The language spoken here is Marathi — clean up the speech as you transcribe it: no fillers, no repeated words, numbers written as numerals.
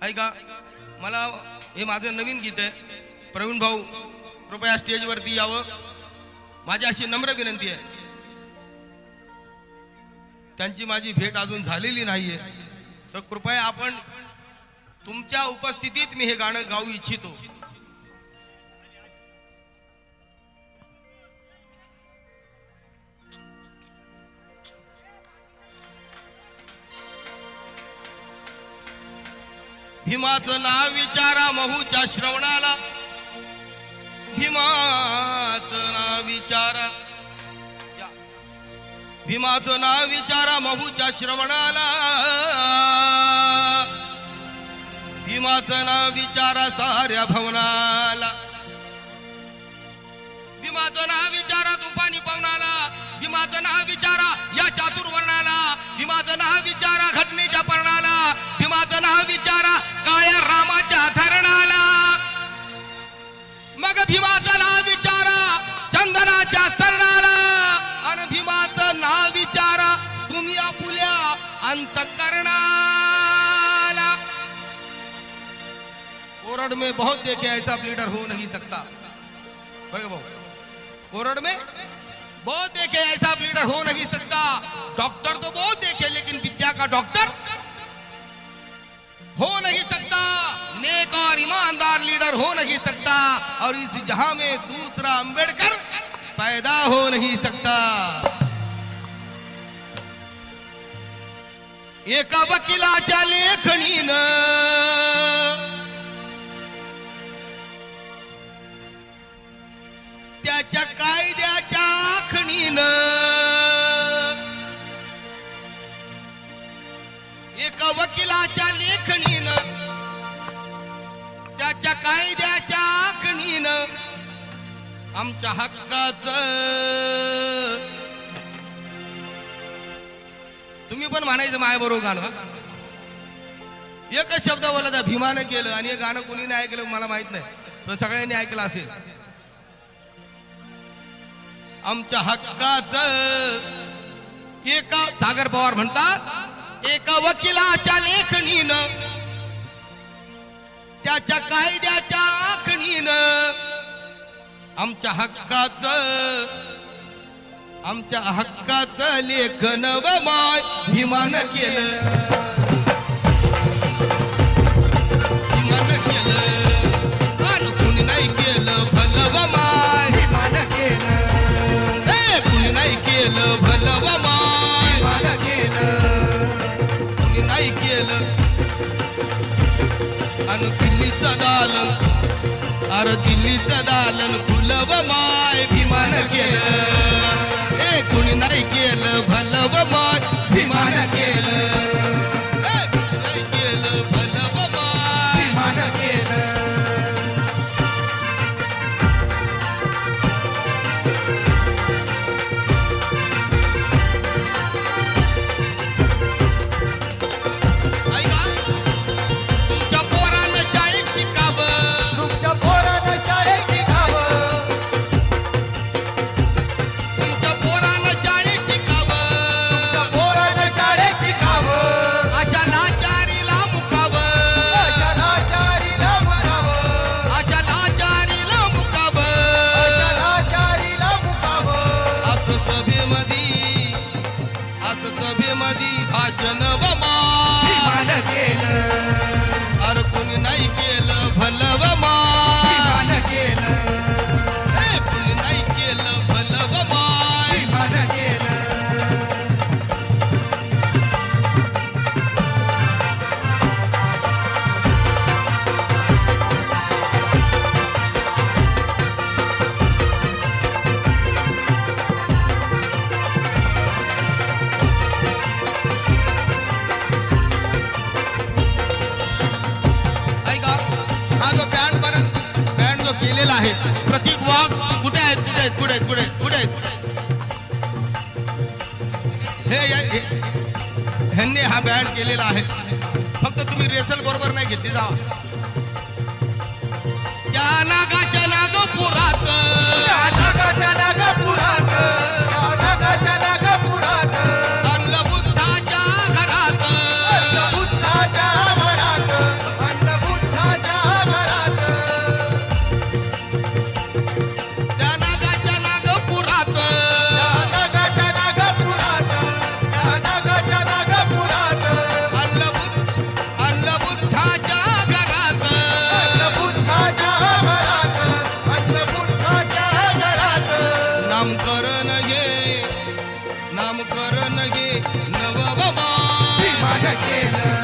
ऐका, मला हे माझं नवीन गीत आहे. प्रवीण भाऊ कृपया स्टेजवरती यावं. माझी अशी नम्र विनंती आहे, त्यांची माझी भेट अजून झालेली नाहीये, तर कृपया आपण तुमच्या उपस्थितीत मी हे गाणं गाऊ इच्छितो. भीमाचं नाव विचारा महूच्या श्रवणाला, भीमाचं नाव विचारा, भीमाचं नाव विचारा महूच्या श्रवणाला, भीमाचं नाव विचारा साऱ्या भवनाला, भीमाचं नाव विचारा तुफानी पवनाला, भीमाचं नाव विचारा या चातुर्वर्णाला, भीमाचं नाव विचारा घटनेच्या पर्णाला, भीमाचं नाव विचारा काळ्या रामाच्या धरणाला, मग भीमाचं नाव विचारा चंदनाच्या सरणाला, आणि भीमाचं नाव विचारा तुम्ही आपुल्या अंतःकरणाला. कोरड में बहुत देखे ऐसा लीडर हो नहीं सकता. कोरड में बहुत देखे ऐसा लीडर हो नहीं सकता. डॉक्टर तो बहुत देखे लेकिन विद्या का डॉक्टर हो नहीं सकता. नेक और ईमानदार लीडर हो नहीं सकता. और इस जहां में दूसरा अंबेडकर पैदा हो नहीं सकता. एका वकिलाच्या लेखणीनं त्याच्या कायद्याच्या आखणीनं, एका वकिलाच्या लेखणीनं त्याच्या कायद्याच्या आखणीनं आमच्या हक्काचं तुम्ही पण म्हणायचं माझ्याबरोबर गाणं. एकच शब्द बोलला भीमानं केलं, आणि हे गाणं कोणी नाही ऐकलं मला माहित नाही, पण सगळ्यांनी ऐकलं असेल. आमच्या हक्काचं एका सागर पवार म्हणतात, एका वकिलाच्या लेखणीनं त्याच्या कायद्याच्या आखणीनं आमच्या हक्काचं लेखन व माय भीमानं केलं. भीमानं केलं आणि कुणी नाही केलं भलं व माय भीमानं केलं. कुणी नाही केलं भलं व माय भीमानं केलं. कुणी नाही केलं. आणि दिल्लीचं दालन, अरे दिल्लीचं दालन फुलं व माय भीमानं केलं. कुणी नाही केलं भलं व माय भीमानं केलं. कुणी नाही केलं भलं व माय भीमानं केलं. तुमच्या पोरानं शाळेत शिकावं, तुमच्या पोरानं शाळेत शिकावं, तुमच्या पोरानं शाळेत शिकावं, तुमच्या पोरानं शाळेत शिकावं. अशा लाचारीला मुकावं, अशा लाचारीला मरावं, अशा लाचारीला मुकावं, अशा लाचारीला मुकावं. असं सभेमध्ये भाषण व माय भीमानं केलं. अरे कोणी नाही केलं भलं व माय भीमानं केलं. कुणी नाही केलं भलं व माय भीमानं केलं. प्रतीक वाघ कुठे आहेत, कुठे आहेत, कुठे आहेत, कुठे आहेत, कुठे आहेत? ह्यांनी हा बँड केलेला आहे. फक्त तुम्ही रेसल बरोबर नाही घेतली जा. त्या नागाच्या नागपुरात, नागाच्या नागपुरात, नागाच्या नागपुरात आणलं बुद्धाच्या घरात, बुद्धाच्या घरात नामकरण हे नव व माय भीमान केलं